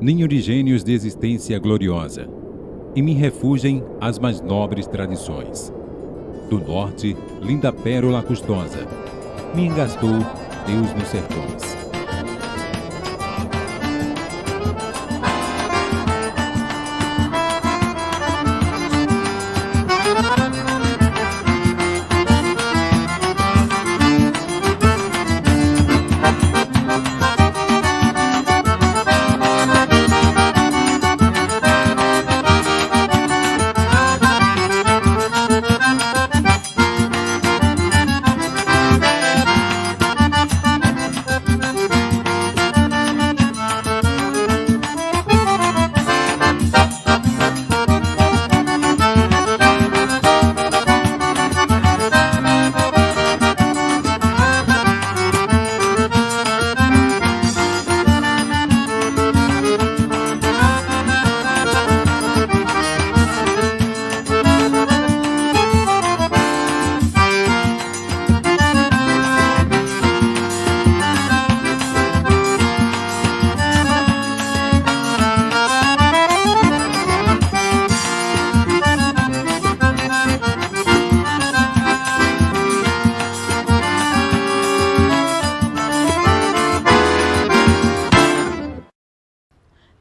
ninho de gênios de existência gloriosa, e me refugem as mais nobres tradições. Do norte, linda pérola custosa, me engastou Deus nos sertões.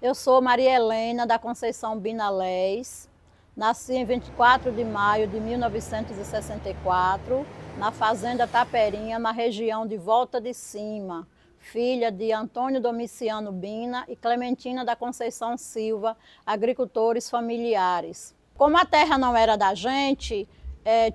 Eu sou Maria Helena da Conceição Binalés, nasci em 24 de maio de 1964, na fazenda Taperinha, na região de Volta de Cima, filha de Antônio Domiciano Bina e Clementina da Conceição Silva, agricultores familiares. Como a terra não era da gente,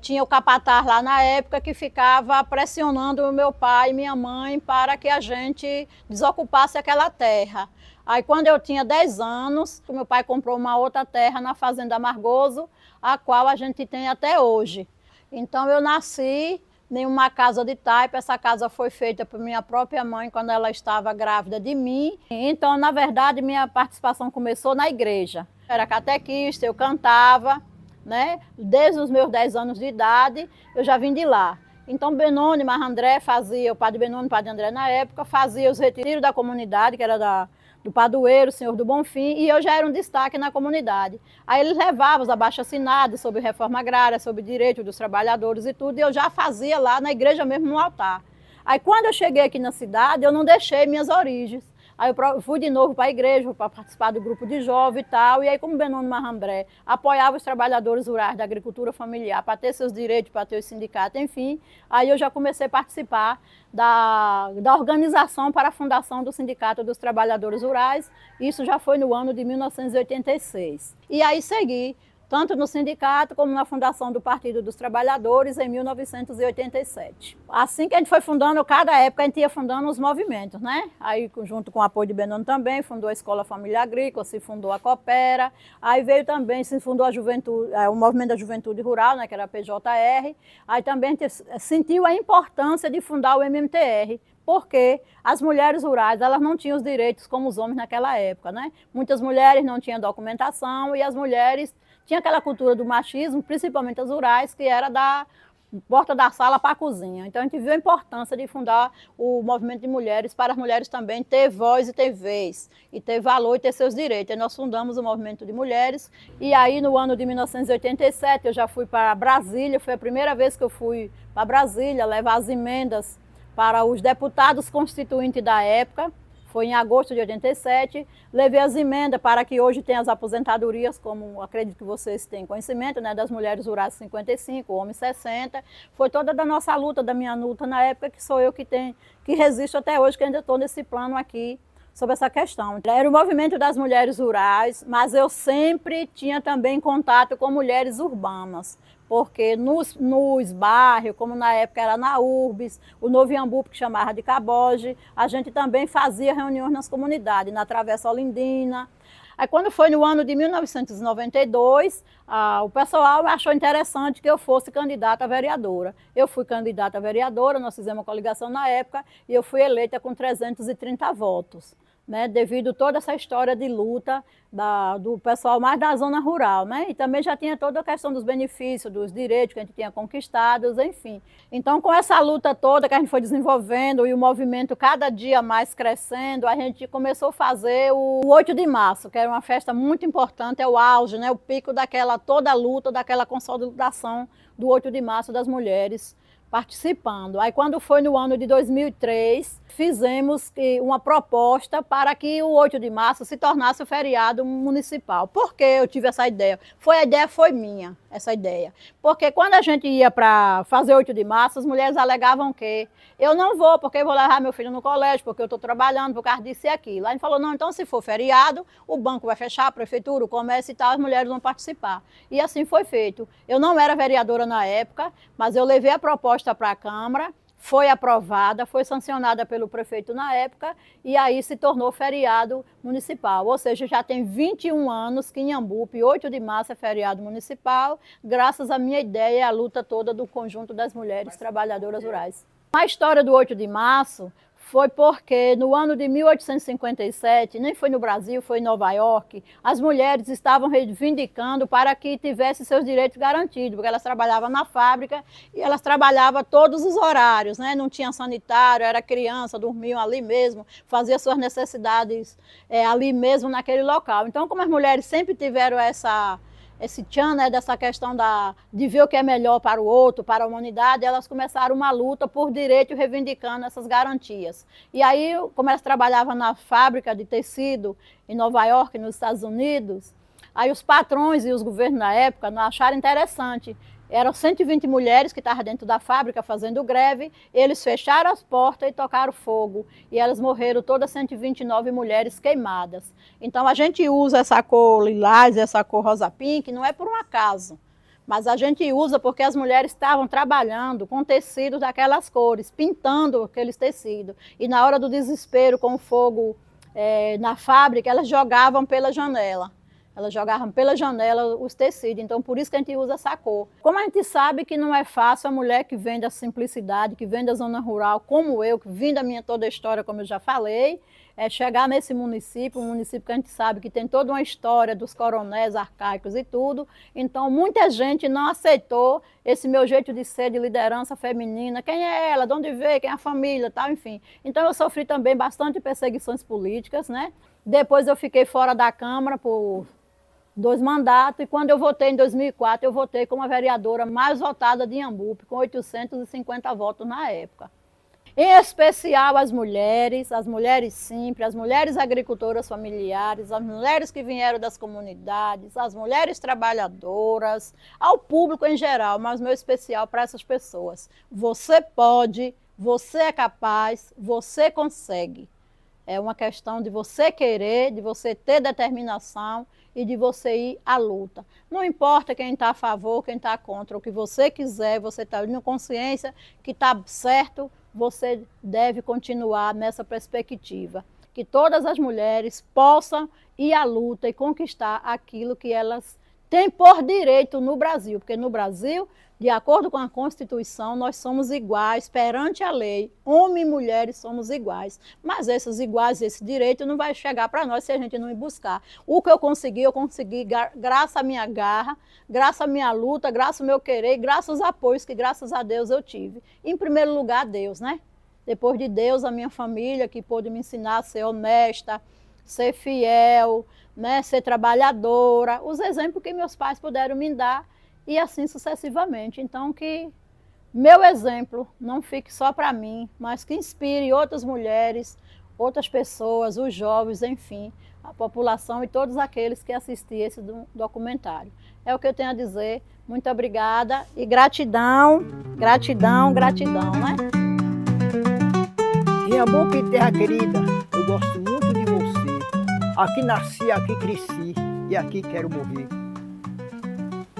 tinha o capataz lá na época que ficava pressionando o meu pai e minha mãe para que a gente desocupasse aquela terra. Aí quando eu tinha 10 anos, o meu pai comprou uma outra terra na Fazenda Amargoso, a qual a gente tem até hoje. Então eu nasci em uma casa de taipa, essa casa foi feita por minha própria mãe quando ela estava grávida de mim. Então, na verdade, minha participação começou na igreja. Eu era catequista, eu cantava, né? Desde os meus 10 anos de idade, eu já vim de lá. Então, Benoni, Marrandré fazia, o padre Benoni e o padre André na época, fazia os retiros da comunidade, que era do padroeiro, Senhor do Bonfim, e eu já era um destaque na comunidade. Aí eles levavam os abaixo-assinados sobre reforma agrária, sobre direito dos trabalhadores e tudo, e eu já fazia lá na igreja mesmo, no altar. Aí quando eu cheguei aqui na cidade, eu não deixei minhas origens. Aí eu fui de novo para a igreja, para participar do grupo de jovem e tal, e aí como Benoni Marrandré apoiava os trabalhadores rurais da agricultura familiar para ter seus direitos, para ter os sindicatos, enfim, aí eu já comecei a participar da organização para a fundação do Sindicato dos Trabalhadores Rurais, isso já foi no ano de 1986. E aí segui, tanto no sindicato como na fundação do Partido dos Trabalhadores em 1987. Assim que a gente foi fundando, cada época a gente ia fundando os movimentos, né? Aí junto com o apoio de Benoni também, fundou a Escola Família Agrícola, se fundou a Coopera, aí veio também, se fundou a Juventude, o Movimento da Juventude Rural, né, que era a PJR, aí também a gente sentiu a importância de fundar o MMTR, porque as mulheres rurais, elas não tinham os direitos como os homens naquela época, né? Muitas mulheres não tinham documentação e as mulheres tinha aquela cultura do machismo, principalmente as rurais, que era da porta da sala para a cozinha. Então a gente viu a importância de fundar o movimento de mulheres para as mulheres também ter voz e ter vez, e ter valor e ter seus direitos. E nós fundamos o movimento de mulheres e aí no ano de 1987 eu já fui para Brasília, foi a primeira vez que eu fui para Brasília levar as emendas para os deputados constituintes da época. Foi em agosto de 87, levei as emendas para que hoje tenha as aposentadorias, como acredito que vocês têm conhecimento, né, das mulheres rurais 55, homens 60. Foi toda da nossa luta, da minha luta na época, que sou eu que resisto até hoje, que ainda estou nesse plano aqui sobre essa questão. Era o movimento das mulheres rurais, mas eu sempre tinha também contato com mulheres urbanas, porque nos bairros, como na época era na Urbis, o Novo Iambupe, que chamava de Caboge, a gente também fazia reuniões nas comunidades, na Travessa Olindina. Aí quando foi no ano de 1992, o pessoal achou interessante que eu fosse candidata a vereadora. Eu fui candidata a vereadora, nós fizemos uma coligação na época, e eu fui eleita com 330 votos. né, devido a toda essa história de luta do pessoal mais da zona rural, né? E também já tinha toda a questão dos benefícios, dos direitos que a gente tinha conquistados, enfim. Então, com essa luta toda que a gente foi desenvolvendo e o movimento cada dia mais crescendo, a gente começou a fazer o 8 de março, que era uma festa muito importante, é o auge, né? O pico daquela toda a luta, daquela consolidação do 8 de março das mulheres participando. Aí quando foi no ano de 2003, fizemos uma proposta para que o 8 de março se tornasse o feriado municipal. Por que eu tive essa ideia? A ideia foi minha, essa ideia. Porque quando a gente ia para fazer 8 de março, as mulheres alegavam que eu não vou, porque eu vou levar meu filho no colégio, porque eu estou trabalhando, por causa disso e aquilo. Aí a gente falou, não, então se for feriado, o banco vai fechar, a prefeitura, o comércio e tal, as mulheres vão participar. E assim foi feito. Eu não era vereadora na época, mas eu levei a proposta para a Câmara, foi aprovada, foi sancionada pelo prefeito na época e aí se tornou feriado municipal. Ou seja, já tem 21 anos que em Inhambupe, 8 de março é feriado municipal, graças à minha ideia e à luta toda do conjunto das mulheres trabalhadoras rurais. A história do 8 de março foi porque no ano de 1857, nem foi no Brasil, foi em Nova York, as mulheres estavam reivindicando para que tivessem seus direitos garantidos, porque elas trabalhavam na fábrica e elas trabalhavam todos os horários, né? Não tinha sanitário, era criança, dormiam ali mesmo, faziam suas necessidades ali mesmo naquele local. Então, como as mulheres sempre tiveram esse tchan, né, dessa questão de ver o que é melhor para o outro, para a humanidade, elas começaram uma luta por direito reivindicando essas garantias. E aí, como elas trabalhavam na fábrica de tecido em Nova York, nos Estados Unidos, aí os patrões e os governos na época não acharam interessante. Eram 120 mulheres que estavam dentro da fábrica fazendo greve, eles fecharam as portas e tocaram fogo. E elas morreram, todas 129 mulheres queimadas. Então a gente usa essa cor lilás, essa cor rosa pink, não é por um acaso. Mas a gente usa porque as mulheres estavam trabalhando com tecidos daquelas cores, pintando aqueles tecidos. E na hora do desespero, com o fogo na fábrica, elas jogavam pela janela. Elas jogavam pela janela os tecidos, então por isso que a gente usa essa cor. Como a gente sabe que não é fácil a mulher que vem da simplicidade, que vem da zona rural, como eu, que vim da minha toda a história, como eu já falei, chegar nesse município, um município que a gente sabe que tem toda uma história dos coronéis arcaicos e tudo, então muita gente não aceitou esse meu jeito de ser, de liderança feminina, quem é ela, de onde veio, quem é a família, tal, enfim. Então eu sofri também bastante perseguições políticas, né? Depois eu fiquei fora da Câmara por 2 mandatos, e quando eu votei em 2004, eu votei como a vereadora mais votada de Inhambupe, com 850 votos na época. Em especial as mulheres simples, as mulheres agricultoras familiares, as mulheres que vieram das comunidades, as mulheres trabalhadoras, ao público em geral, mas meu especial para essas pessoas. Você pode, você é capaz, você consegue. É uma questão de você querer, de você ter determinação e de você ir à luta. Não importa quem está a favor, quem está contra, o que você quiser, você está tendo consciência que está certo, você deve continuar nessa perspectiva. Que todas as mulheres possam ir à luta e conquistar aquilo que elas têm por direito no Brasil, porque no Brasil, de acordo com a Constituição, nós somos iguais perante a lei, homem e mulheres somos iguais, mas esses iguais, esse direito não vai chegar para nós se a gente não ir buscar. O que eu consegui graças à minha garra, graças à minha luta, graças ao meu querer, graças aos apoios que graças a Deus eu tive. Em primeiro lugar, Deus, né? Depois de Deus, a minha família, que pôde me ensinar a ser honesta, ser fiel, né? Ser trabalhadora, os exemplos que meus pais puderam me dar, e assim sucessivamente. Então, que meu exemplo não fique só para mim, mas que inspire outras mulheres, outras pessoas, os jovens, enfim, a população e todos aqueles que assistirem esse documentário. É o que eu tenho a dizer. Muito obrigada e gratidão, gratidão, gratidão, né? Inhambupe, terra querida, eu gosto muito de você. Aqui nasci, aqui cresci e aqui quero morrer.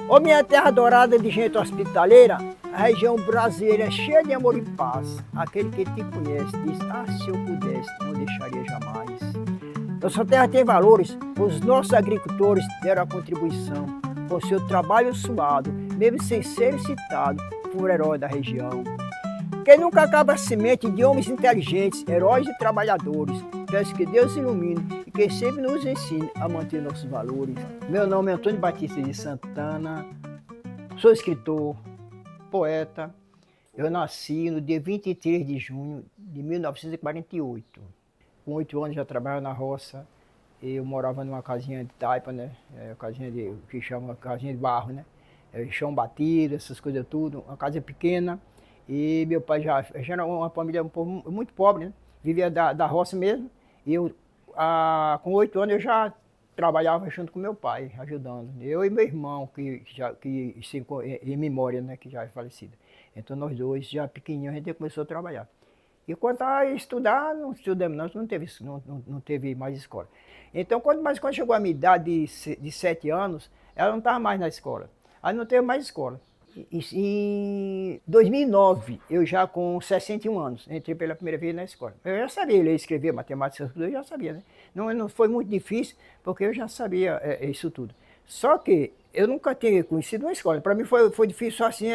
Ô minha terra dourada de gente hospitaleira, a região brasileira é cheia de amor e paz. Aquele que te conhece diz, se eu pudesse, não deixaria jamais. Nossa terra tem valores, os nossos agricultores deram a contribuição, com seu trabalho suado, mesmo sem ser citado, por herói da região. Que nunca acaba a semente de homens inteligentes, heróis e trabalhadores. Peço que Deus ilumine e que sempre nos ensine a manter nossos valores. Meu nome é Antônio Batista de Santana, sou escritor, poeta. Eu nasci no dia 23 de junho de 1948. Com 8 anos já trabalhava na roça. Eu morava numa casinha de taipa, né? Casinha que chama casinha de barro, né? Chão batido, essas coisas tudo. Uma casa pequena. E meu pai já era uma família muito pobre, né? Vivia da roça mesmo. E eu, com 8 anos, eu já trabalhava junto com meu pai, ajudando. Eu e meu irmão, em memória, né? Que já é falecido. Então nós dois, já pequenininhos, a gente começou a trabalhar. E quanto a estudar, não estudamos, não teve mais escola. Então, quando chegou a minha idade de 7 anos, ela não estava mais na escola. Aí não teve mais escola. Em 2009, eu já com 61 anos, entrei pela primeira vez na escola. Eu já sabia ler, escrever, matemática, eu já sabia, né? Não foi muito difícil, porque eu já sabia isso tudo. Só que eu nunca tinha conhecido uma escola. Para mim foi difícil assim,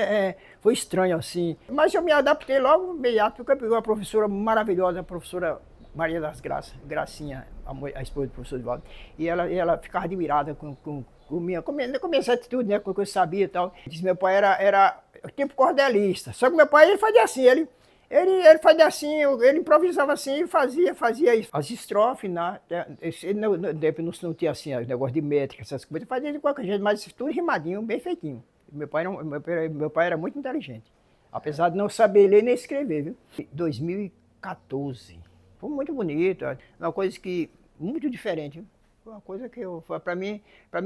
foi estranho assim. Mas eu me adaptei logo imediato, porque eu peguei uma professora maravilhosa, a professora Maria das Graças, Gracinha, a esposa do professor Edvaldo. E ela ficava admirada com minhas atitudes, né, com o que eu sabia e tal. Disse, meu pai era tipo cordelista. Só que meu pai ele fazia assim, ele fazia assim, ele improvisava assim e fazia isso. As estrofes, né? Ele não tinha assim, negócio de métrica, essas coisas, ele fazia de qualquer jeito, mas tudo rimadinho, bem feitinho. Meu pai era muito inteligente, apesar de não saber ler nem escrever, viu? 2014, foi muito bonito, uma coisa muito diferente, viu? Foi uma coisa que para mim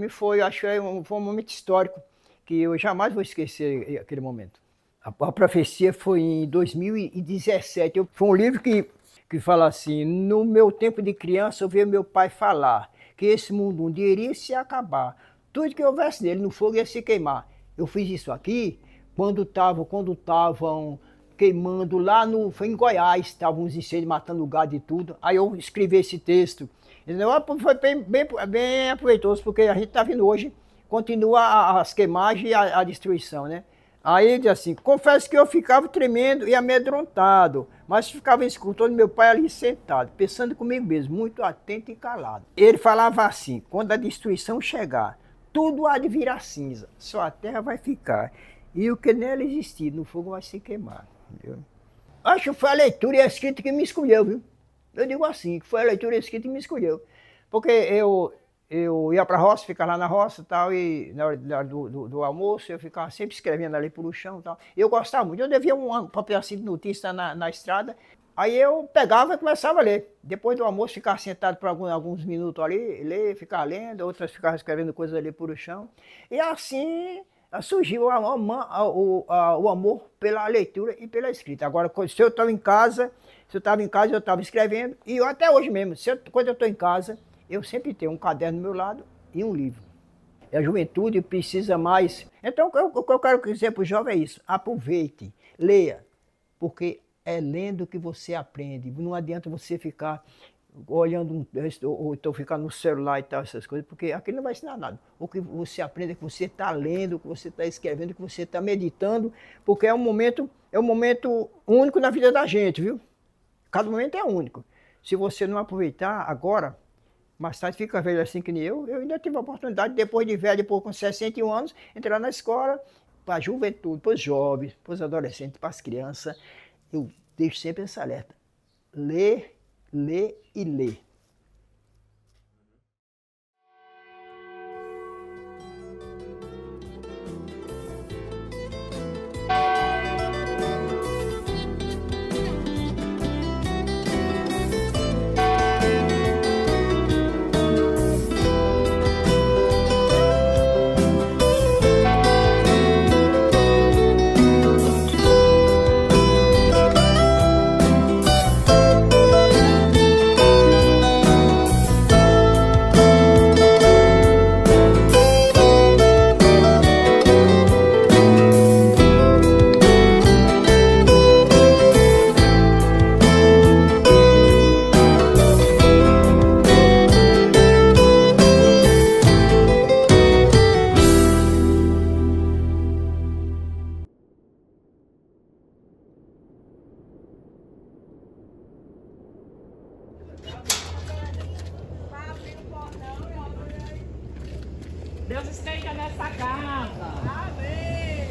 foi um momento histórico, que eu jamais vou esquecer aquele momento. A profecia foi em 2017. Foi um livro que fala assim: no meu tempo de criança eu vi meu pai falar que esse mundo um dia iria se acabar. Tudo que houvesse nele no fogo ia se queimar. Eu fiz isso aqui quando estavam queimando lá foi em Goiás, estavam uns incêndios matando o gado e tudo. Aí eu escrevi esse texto. Entendeu? Foi bem aproveitoso, porque a gente está vendo hoje, continua as queimagens e a destruição, né? Aí ele diz assim: confesso que eu ficava tremendo e amedrontado, mas ficava escutando meu pai ali sentado, pensando comigo mesmo, muito atento e calado. Ele falava assim: quando a destruição chegar, tudo há de virar cinza, só a terra vai ficar, e o que nela existir, no fogo vai se queimar. Entendeu? Acho que foi a leitura e a escrita que me escolheu, viu? Eu digo assim, que foi a leitura e a escrita que me escolheu. Porque eu ia para a roça, ficava lá na roça e tal, e na hora do almoço eu ficava sempre escrevendo ali pelo chão e tal. Eu gostava muito, eu devia um papel assim de notícia na estrada, aí eu pegava e começava a ler. Depois do almoço ficava sentado por alguns minutos ali, ficava lendo, outras ficavam escrevendo coisas ali pelo chão. E assim surgiu o amor pela leitura e pela escrita. Agora, se eu estava em casa, eu estava escrevendo, e até hoje mesmo, quando eu estou em casa, eu sempre tenho um caderno do meu lado e um livro. A juventude precisa mais. Então, o que eu quero dizer para o jovem é isso: aproveite, leia, porque é lendo que você aprende. Não adianta você ficar olhando, ou então ficar no celular e tal, essas coisas, porque aquilo não vai ensinar nada. O que você aprende é que você está lendo, que você está escrevendo, que você está meditando, porque é um momento único na vida da gente, viu? Cada momento é único. Se você não aproveitar agora, mais tarde fica velho assim que nem eu ainda tive a oportunidade, depois de velho, depois com 61 anos, entrar na escola, para a juventude, para os jovens, para os adolescentes, para as crianças. Eu deixo sempre esse alerta: ler, ler e ler. Deus esteja nessa casa. Amém.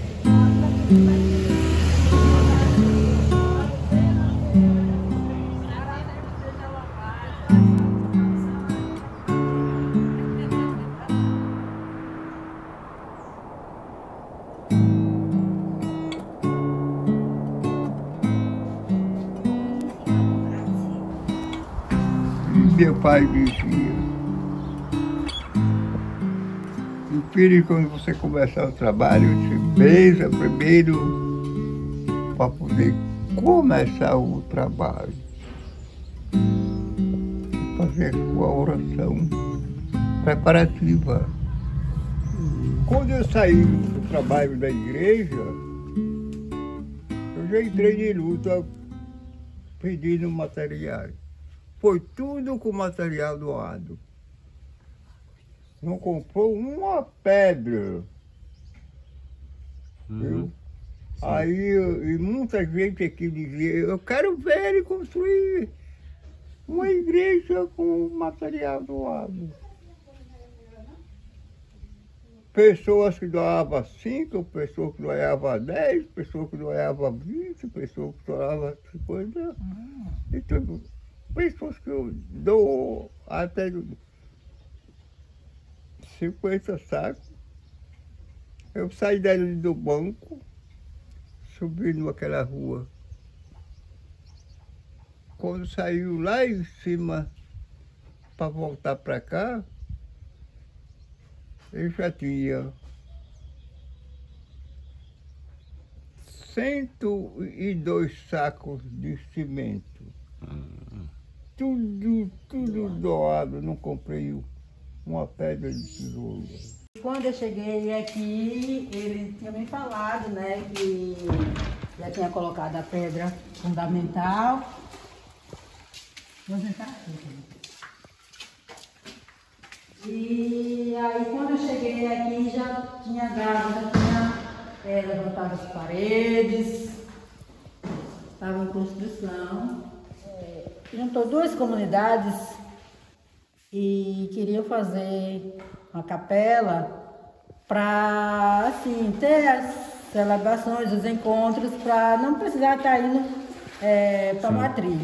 Meu pai dizia, meu filho, quando você começar o trabalho, você pensa primeiro para poder começar o trabalho. Fazer a sua oração preparativa. Quando eu saí do trabalho da igreja, eu já entrei de luta pedindo materiais. Foi tudo com material doado. Não comprou uma pedra. Viu? Aí e muita gente aqui dizia, eu quero ver ele construir uma igreja com material doado. Pessoas que doavam 5, pessoas que doavam 10, pessoas que doavam 20, pessoas que doavam 50. Então, pessoas que eu dou até 50 sacos. Eu saí dali do banco, subi naquela rua. Quando saiu lá em cima para voltar para cá, eu já tinha 102 sacos de cimento. Tudo doado, não comprei uma pedra de tijolo. Quando eu cheguei aqui, ele tinha me falado, né, que já tinha colocado a pedra fundamental. Vou sentar aqui. E aí, quando eu cheguei aqui, já tinha levantado as paredes, estava em construção. Juntou duas comunidades e queriam fazer uma capela para, assim, ter as celebrações, os encontros, para não precisar estar indo para a matriz.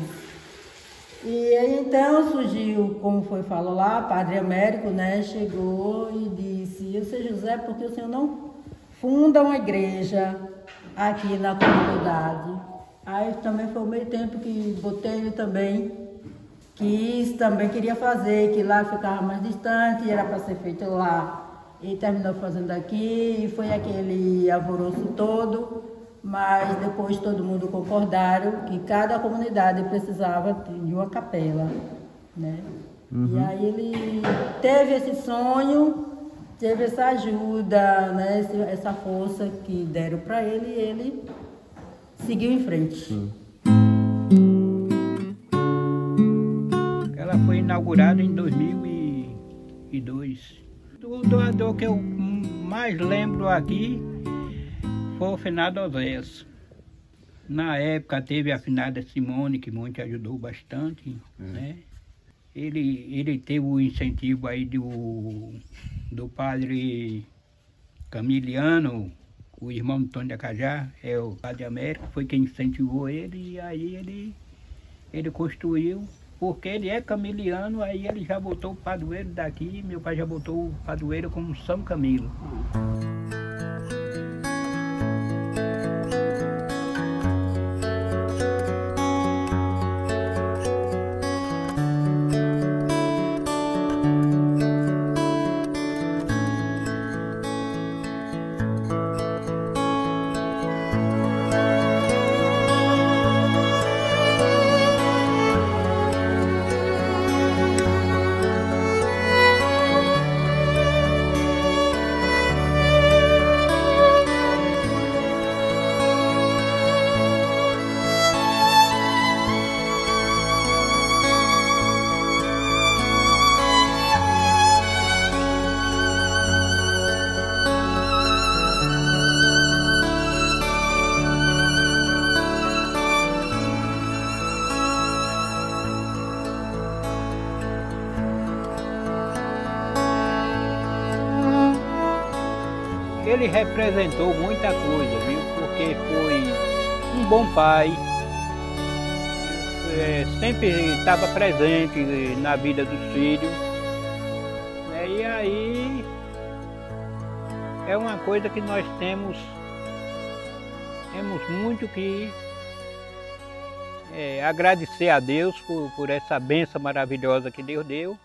E aí, então, surgiu, como foi falado lá, Padre Américo, né, chegou e disse, eu sei, José, porque o senhor não funda uma igreja aqui na comunidade? Aí também foi o meio tempo que Botelho também queria fazer, que lá ficava mais distante, era para ser feito lá. E terminou fazendo aqui, e foi aquele alvoroço todo, mas depois todo mundo concordaram que cada comunidade precisava de uma capela, né? E aí ele teve esse sonho, teve essa ajuda, né? Essa força que deram para ele e ele seguiu em frente. Ela foi inaugurada em 2002. O doador que eu mais lembro aqui foi o finado Oséias. Na época teve a finada Simone, que muito ajudou bastante, né? Ele teve o incentivo aí do padre Camiliano, o irmão Antônio de Acajá, é o padre Américo, foi quem incentivou ele, e aí ele construiu, porque ele é camiliano, aí ele já botou o padroeiro daqui, meu pai já botou o padroeiro como São Camilo. ele representou muita coisa, viu? Porque foi um bom pai, sempre estava presente na vida dos filhos, né? E aí é uma coisa que nós temos muito que agradecer a Deus por essa bênção maravilhosa que Deus deu.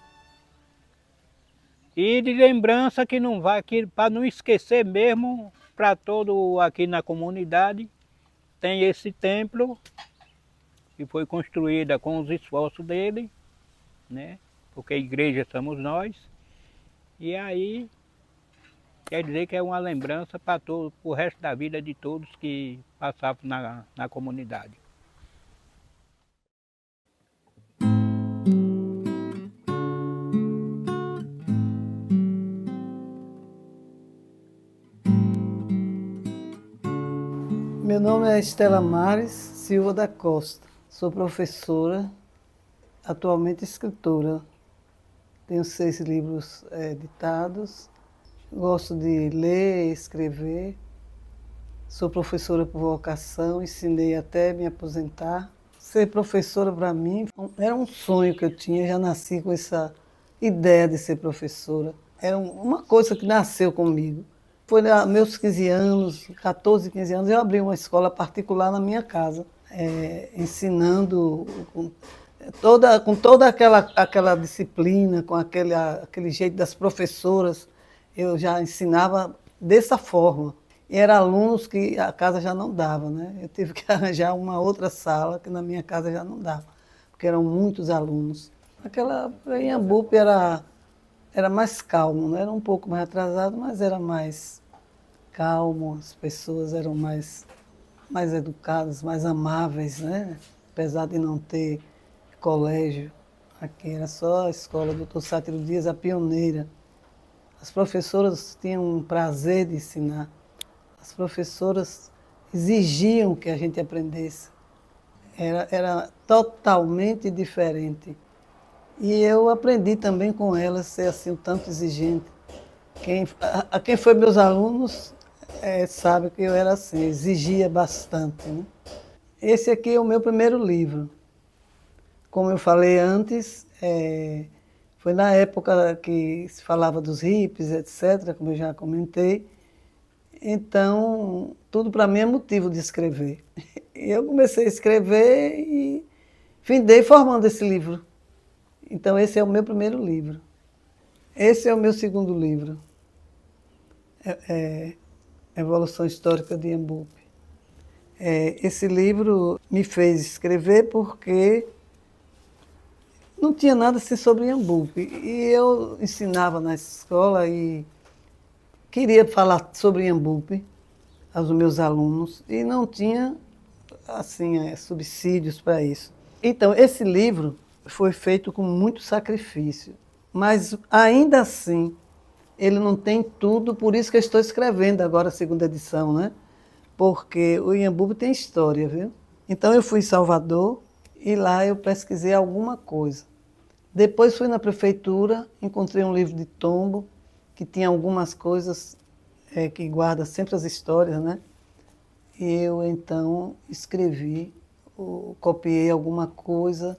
E de lembrança que não vai, para não esquecer mesmo, para todo aqui na comunidade, tem esse templo que foi construída com os esforços dele, né? Porque a igreja somos nós. E aí quer dizer que é uma lembrança para o resto da vida de todos que passavam na comunidade. Meu nome é Estela Mares Silva da Costa. Sou professora, atualmente escritora. Tenho 6 livros editados. Gosto de ler, escrever. Sou professora por vocação, ensinei até me aposentar. Ser professora para mim era um sonho que eu tinha, já nasci com essa ideia de ser professora. Era uma coisa que nasceu comigo. Foi aos meus 15 anos, 14, 15 anos, eu abri uma escola particular na minha casa, ensinando com toda aquela disciplina, com aquele jeito das professoras. Eu já ensinava dessa forma. E eram alunos que a casa já não dava, né? Eu tive que arranjar uma outra sala, que na minha casa já não dava, porque eram muitos alunos. Em Iambupe era mais calmo, né? Era um pouco mais atrasado, mas era mais calmo, as pessoas eram mais educadas, mais amáveis, né? Apesar de não ter colégio, aqui era só a escola Dr. Sátiro Dias, a pioneira. As professoras tinham um prazer de ensinar, as professoras exigiam que a gente aprendesse, era totalmente diferente. E eu aprendi também com elas ser assim um tanto exigente. Quem foi meus alunos sabe que eu era assim, exigia bastante, né? Esse aqui é o meu primeiro livro. Como eu falei antes, foi na época que se falava dos hippies, etc., como eu já comentei. Então, tudo para mim é motivo de escrever. Eu comecei a escrever e findei formando esse livro. Então, esse é o meu primeiro livro. Esse é o meu segundo livro. Evolução Histórica de Iambupe. Esse livro me fez escrever porque não tinha nada assim sobre Iambupe. E eu ensinava na escola e queria falar sobre Iambupe aos meus alunos e não tinha assim, subsídios para isso. Então, esse livro foi feito com muito sacrifício, mas ainda assim ele não tem tudo, por isso que eu estou escrevendo agora a segunda edição, né? Porque o Iambupe tem história, viu? Então eu fui em Salvador e lá eu pesquisei alguma coisa. Depois fui na prefeitura, encontrei um livro de tombo que tinha algumas coisas que guarda sempre as histórias, né? E eu então escrevi, copiei alguma coisa.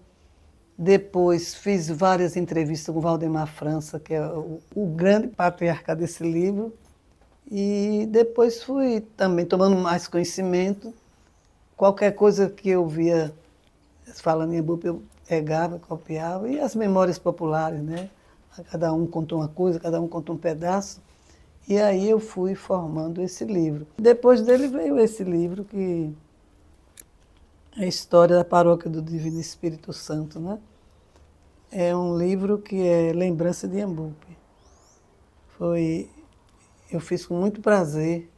Depois fiz várias entrevistas com Valdemar França, que é o grande patriarca desse livro. E depois fui também tomando mais conhecimento. Qualquer coisa que eu via falando em Iambupe, eu pegava, copiava. E as memórias populares, né? Cada um contou uma coisa, cada um contou um pedaço. E aí eu fui formando esse livro. Depois dele veio esse livro, que é a história da Paróquia do Divino Espírito Santo, né? É um livro que é lembrança de Iambupe. Eu fiz com muito prazer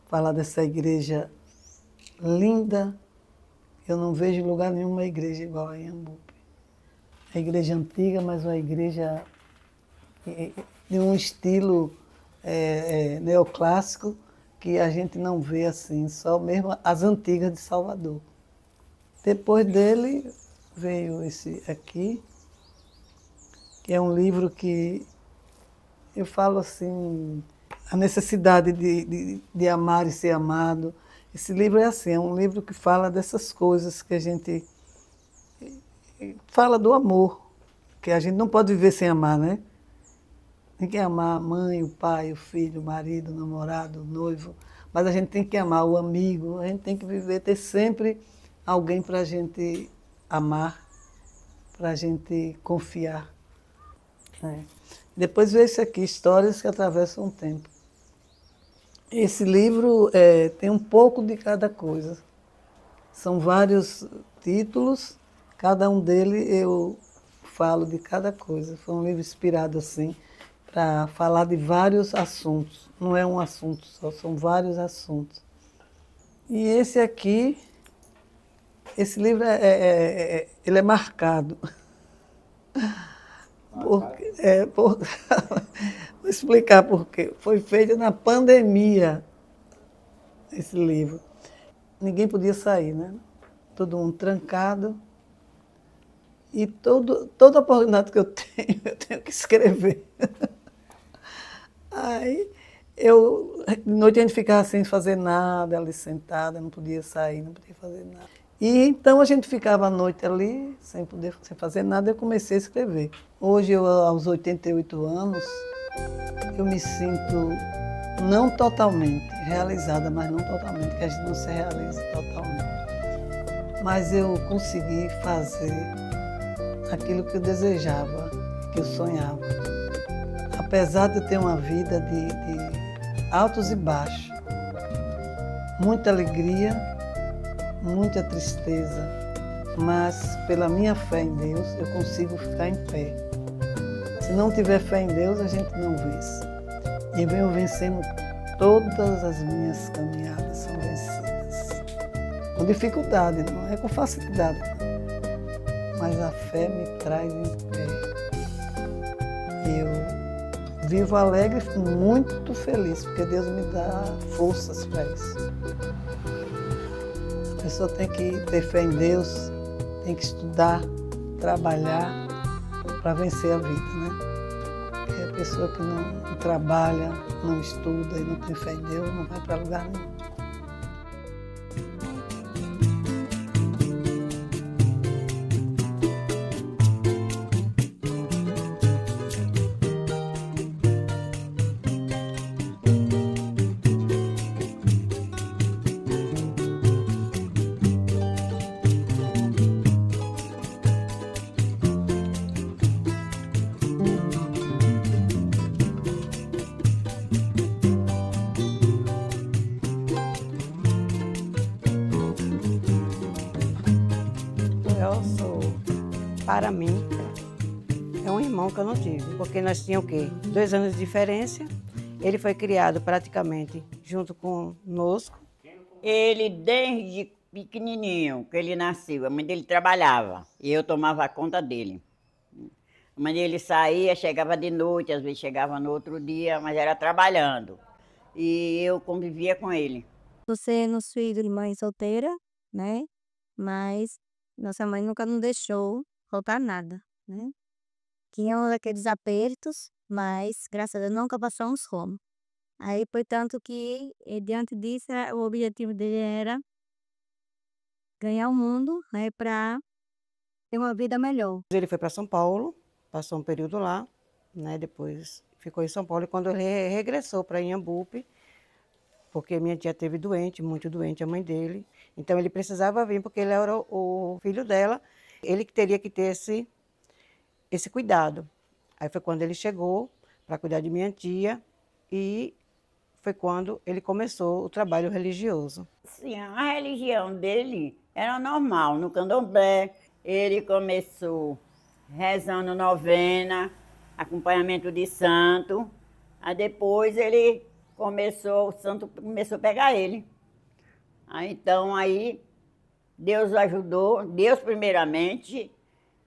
falar dessa igreja linda. Eu não vejo em lugar nenhum uma igreja igual a Iambupe. É a igreja antiga, mas uma igreja de um estilo neoclássico que a gente não vê assim, só mesmo as antigas de Salvador. Depois dele veio esse aqui, que é um livro que eu falo assim, a necessidade de amar e ser amado. Esse livro é assim, é um livro que fala dessas coisas que a gente fala do amor, que a gente não pode viver sem amar, né? Tem que amar a mãe, o pai, o filho, o marido, o namorado, o noivo, mas a gente tem que amar o amigo, a gente tem que viver, ter sempre alguém para a gente amar, para a gente confiar. Né? Depois veio esse aqui, Histórias que Atravessam o Tempo. Esse livro tem um pouco de cada coisa. São vários títulos, cada um deles eu falo de cada coisa. Foi um livro inspirado assim, para falar de vários assuntos. Não é um assunto só, são vários assuntos. E esse aqui, esse livro ele é marcado. Vou explicar por quê. Foi feito na pandemia, esse livro. Ninguém podia sair, né? Todo mundo trancado. E toda oportunidade que eu tenho que escrever. Aí, de noite a gente ficava sem fazer nada, ali sentada, não podia sair, não podia fazer nada. E então a gente ficava à noite ali, sem fazer nada, eu comecei a escrever. Hoje, aos 88 anos, eu me sinto não totalmente realizada, mas não totalmente, que a gente não se realiza totalmente. Mas eu consegui fazer aquilo que eu desejava, que eu sonhava. Apesar de eu ter uma vida de altos e baixos, muita alegria, muita tristeza, mas pela minha fé em Deus eu consigo ficar em pé. Se não tiver fé em Deus, a gente não vence. E eu venho vencendo todas as minhas caminhadas, são vencidas. Com dificuldade, não é com facilidade, não. Mas a fé me traz em pé. Eu vivo alegre e muito feliz, porque Deus me dá forças para isso. A pessoa tem que ter fé em Deus, tem que estudar, trabalhar para vencer a vida, né? Porque a pessoa que não trabalha, não estuda e não tem fé em Deus, não vai para lugar nenhum. Para mim, é um irmão que eu não tive, porque nós tínhamos o quê? 2 anos de diferença. Ele foi criado praticamente junto conosco. Ele, desde pequenininho, que ele nasceu, a mãe dele trabalhava e eu tomava conta dele. A mãe dele saía, chegava de noite, às vezes chegava no outro dia, mas era trabalhando. E eu convivia com ele. Você é nosso filho de mãe solteira, né? Mas nossa mãe nunca nos deixou faltar nada, né? Tinha aqueles apertos, mas graças a Deus nunca passamos fome. Aí, portanto, que diante disso, o objetivo dele era ganhar o mundo, né, para ter uma vida melhor. Ele foi para São Paulo, passou um período lá, né? Depois ficou em São Paulo e quando ele regressou para Inhambupe, porque minha tia teve doente, muito doente, a mãe dele. Então ele precisava vir porque ele era o filho dela. Ele que teria que ter esse cuidado. Aí foi quando ele chegou para cuidar de minha tia e foi quando ele começou o trabalho religioso. Sim, a religião dele era normal. No candomblé, ele começou rezando novena, acompanhamento de santo. Aí depois o santo começou a pegar ele. Aí Deus ajudou, Deus primeiramente,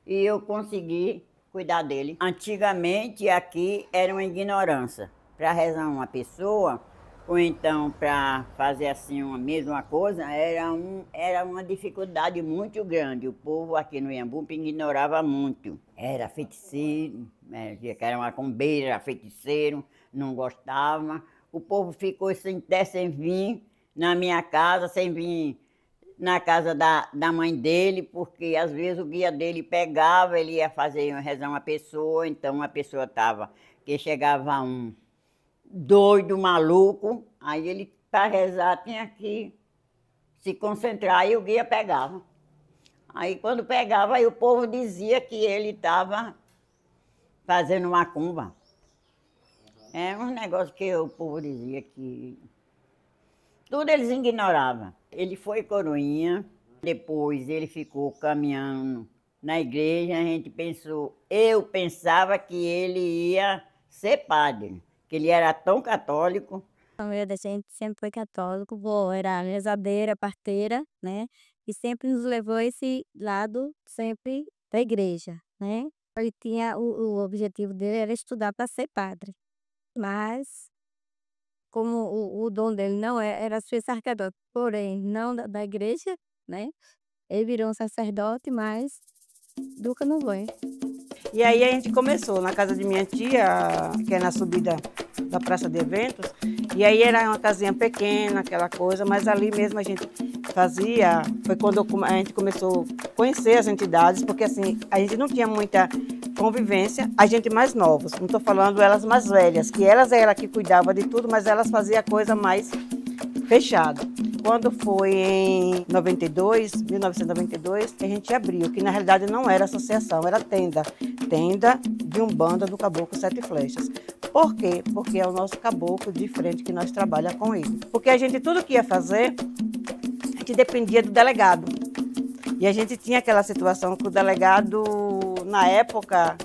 e eu consegui cuidar dele. Antigamente aqui era uma ignorância. Para rezar uma pessoa, ou então para fazer assim a mesma coisa, era uma dificuldade muito grande. O povo aqui no Inhambupe ignorava muito. Era feiticeiro, que era macumbeiro, era feiticeiro, não gostava. o povo ficou até sem vir na minha casa, sem vir na casa da mãe dele, porque às vezes o guia dele pegava, ele ia rezar uma pessoa, então a pessoa estava, que chegava um doido, maluco, aí ele, para rezar, tinha que se concentrar e o guia pegava. Aí quando pegava, aí o povo dizia que ele estava fazendo macumba. É um negócio que o povo dizia que... Tudo eles ignoravam. Ele foi coroinha, depois ele ficou caminhando na igreja, a gente pensou... Eu pensava que ele ia ser padre, que ele era tão católico. A família da gente sempre foi católico, vó era rezadeira, parteira, né? E sempre nos levou esse lado sempre da igreja, né? Ele tinha o objetivo dele era estudar para ser padre. Mas como o dom dele não era ser sacerdote, porém não da igreja, né? Ele virou um sacerdote, mas nunca não foi. E aí a gente começou na casa de minha tia, que é na subida da praça de eventos, e aí era uma casinha pequena, aquela coisa, mas ali mesmo a gente fazia, foi quando a gente começou a conhecer as entidades, porque assim, a gente não tinha muita convivência, a gente mais novos, não estou falando elas mais velhas, que elas eram que cuidavam de tudo, mas elas faziam a coisa mais fechada. Quando foi em 1992, a gente abriu, que na realidade não era associação, era tenda de Umbanda do Caboclo Sete Flechas. Por quê? Porque é o nosso caboclo de frente que nós trabalhamos com ele. Porque a gente, tudo que ia fazer, a gente dependia do delegado. E a gente tinha aquela situação que o delegado, na época,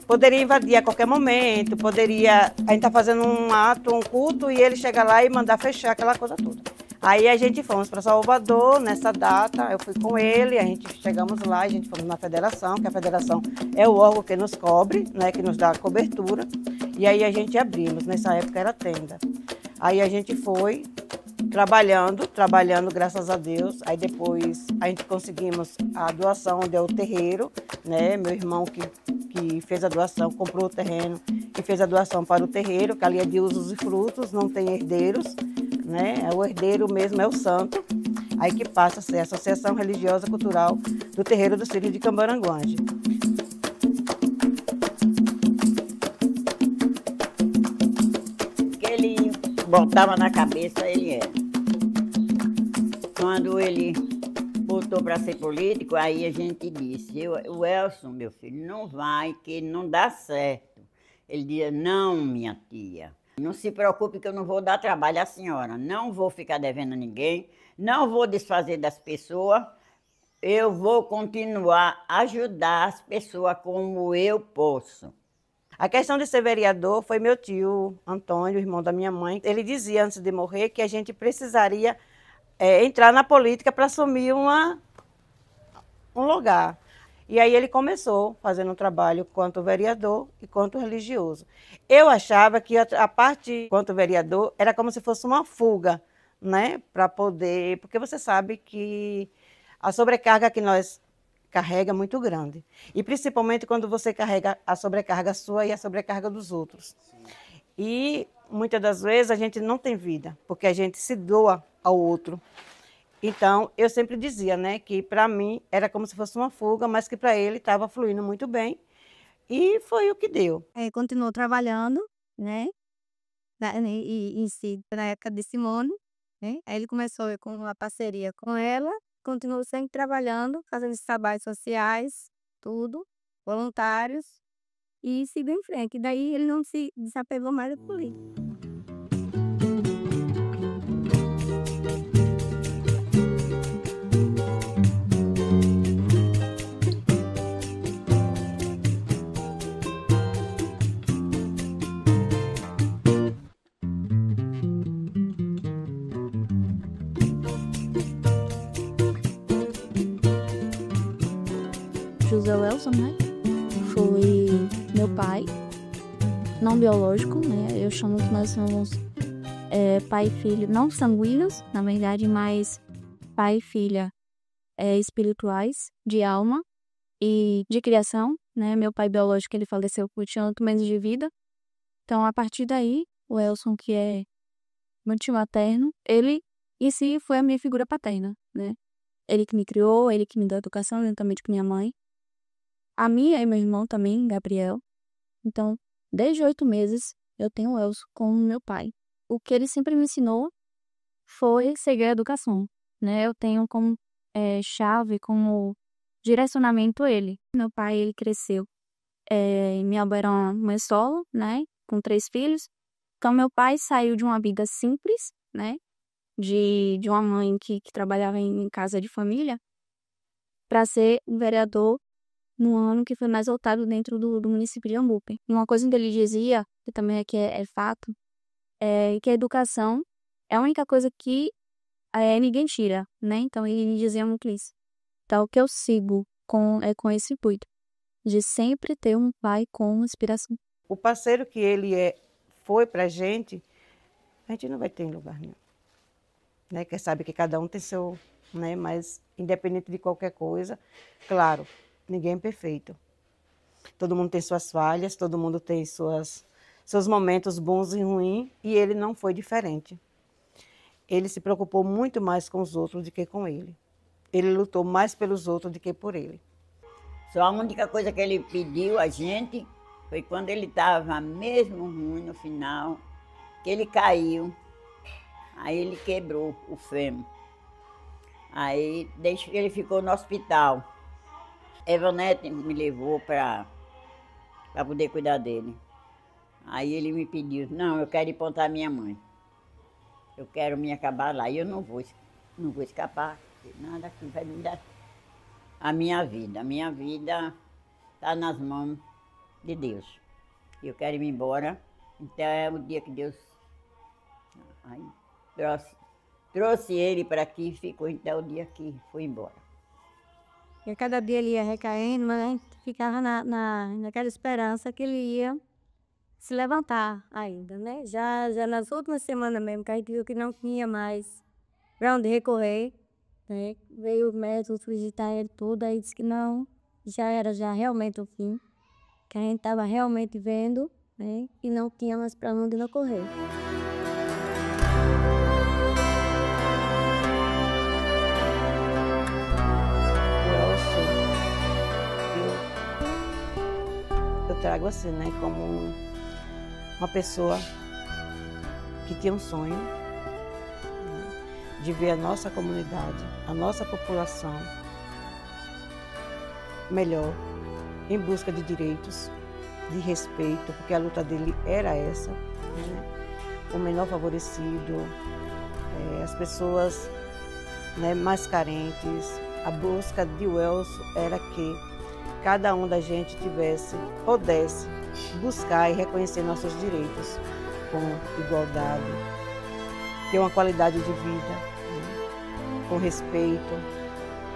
poderia invadir a qualquer momento, a gente tá fazendo um ato, um culto, e ele chega lá e mandar fechar aquela coisa toda. Aí a gente fomos para Salvador, nessa data, eu fui com ele, a gente chegamos lá, a gente fomos na federação, que a federação é o órgão que nos cobre, né, que nos dá a cobertura, e aí a gente abrimos, nessa época era tenda. Aí a gente foi trabalhando, graças a Deus, aí depois a gente conseguimos a doação do terreiro, né, meu irmão que fez a doação, comprou o terreno e fez a doação para o terreiro, que ali é de usos e frutos, não tem herdeiros, né? O herdeiro mesmo é o santo, aí que passa a ser a Associação Religiosa Cultural do Terreiro dos Filhos de Cambaranguange. Que ele botava na cabeça, ele era. Quando ele botou para ser político, aí a gente disse, o Elson, meu filho, não vai, que não dá certo. Ele dizia, não, minha tia. Não se preocupe que eu não vou dar trabalho à senhora, não vou ficar devendo a ninguém, não vou desfazer das pessoas, eu vou continuar a ajudar as pessoas como eu posso. A questão de ser vereador foi meu tio Antônio, irmão da minha mãe. Ele dizia antes de morrer que a gente precisaria entrar na política para assumir um lugar. E aí ele começou fazendo um trabalho quanto vereador e quanto religioso. Eu achava que a parte quanto vereador era como se fosse uma fuga, né? Para poder... Porque você sabe que a sobrecarga que nós carrega é muito grande. E principalmente quando você carrega a sobrecarga sua e a sobrecarga dos outros. Sim. E muitas das vezes a gente não tem vida, porque a gente se doa ao outro. Então, eu sempre dizia, né, que para mim era como se fosse uma fuga, mas que para ele estava fluindo muito bem. E foi o que deu. Continuou trabalhando, né, na época de Simone, né? Aí ele começou com uma parceria com ela, continuou sempre trabalhando, fazendo esses trabalhos sociais, tudo, voluntários, e seguiu em frente. E daí ele não se desapegou mais da política. José Welson, né? Foi meu pai, não biológico, né? Eu chamo que nós somos pai e filho, não sanguíneos, na verdade, mas pai e filha espirituais, de alma e de criação, né? Meu pai biológico, ele faleceu por 8 meses de vida. Então, a partir daí, o Elson, que é meu tio materno, ele em si foi a minha figura paterna, né? Ele que me criou, ele que me deu educação, juntamente com minha mãe. A minha e meu irmão também, Gabriel. Então, desde 8 meses, eu tenho o Elson como meu pai. O que ele sempre me ensinou foi seguir a educação, né? Eu tenho como chave, como direcionamento ele. Meu pai, ele cresceu. Minha avó era uma mãe solo, né? Com 3 filhos. Então, meu pai saiu de uma vida simples, né? De uma mãe que trabalhava em casa de família, para ser um vereador no ano que foi mais votado dentro do município de Ambupe. E uma coisa que ele dizia, que também é fato, é que a educação é a única coisa que ninguém tira, né? Então, ele dizia muito isso. Então, o que eu sigo com esse intuito, de sempre ter um pai com inspiração. O parceiro que ele foi pra gente, a gente não vai ter em lugar nenhum. Né? Que sabe que cada um tem seu, né? Mas independente de qualquer coisa, claro, ninguém é perfeito. Todo mundo tem suas falhas, todo mundo tem seus momentos bons e ruins, e ele não foi diferente. Ele se preocupou muito mais com os outros do que com ele. Ele lutou mais pelos outros do que por ele. Só a única coisa que ele pediu a gente foi quando ele estava mesmo ruim no final, que ele caiu. Aí ele quebrou o fêmur. Aí ele ficou no hospital. Evanete me levou para poder cuidar dele. Aí ele me pediu, não, eu quero ir apontar minha mãe. Eu quero me acabar lá. E eu não vou escapar. Nada aqui vai me dar. A minha vida está nas mãos de Deus. Eu quero ir embora. Então é o dia que Deus trouxe ele para aqui e ficou até o dia que foi embora. E cada dia ele ia recaindo, mas a gente ficava naquela esperança que ele ia se levantar ainda, né? Já nas últimas semanas mesmo, que a gente viu que não tinha mais para onde recorrer, né? Veio o médico visitar ele tudo, aí disse que não, já era realmente o fim, que a gente estava realmente vendo, né? E não tinha mais para onde recorrer. Eu trago assim, né, como uma pessoa que tinha um sonho, né, de ver a nossa comunidade, a nossa população melhor, em busca de direitos, de respeito, porque a luta dele era essa, né, o menor favorecido, as pessoas, né, mais carentes. A busca de Elson era que cada um da gente pudesse buscar e reconhecer nossos direitos com igualdade, ter uma qualidade de vida, né, com respeito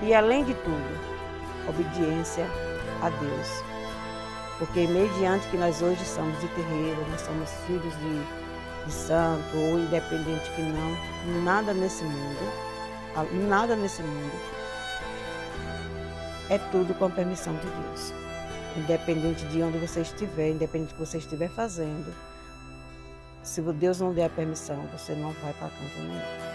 e, além de tudo, obediência a Deus. Porque mediante que nós hoje somos de terreiro, nós somos filhos de santo ou independente que não, nada nesse mundo é tudo com a permissão de Deus. Independente de onde você estiver, independente do que você estiver fazendo, se Deus não der a permissão, você não vai para canto nenhum.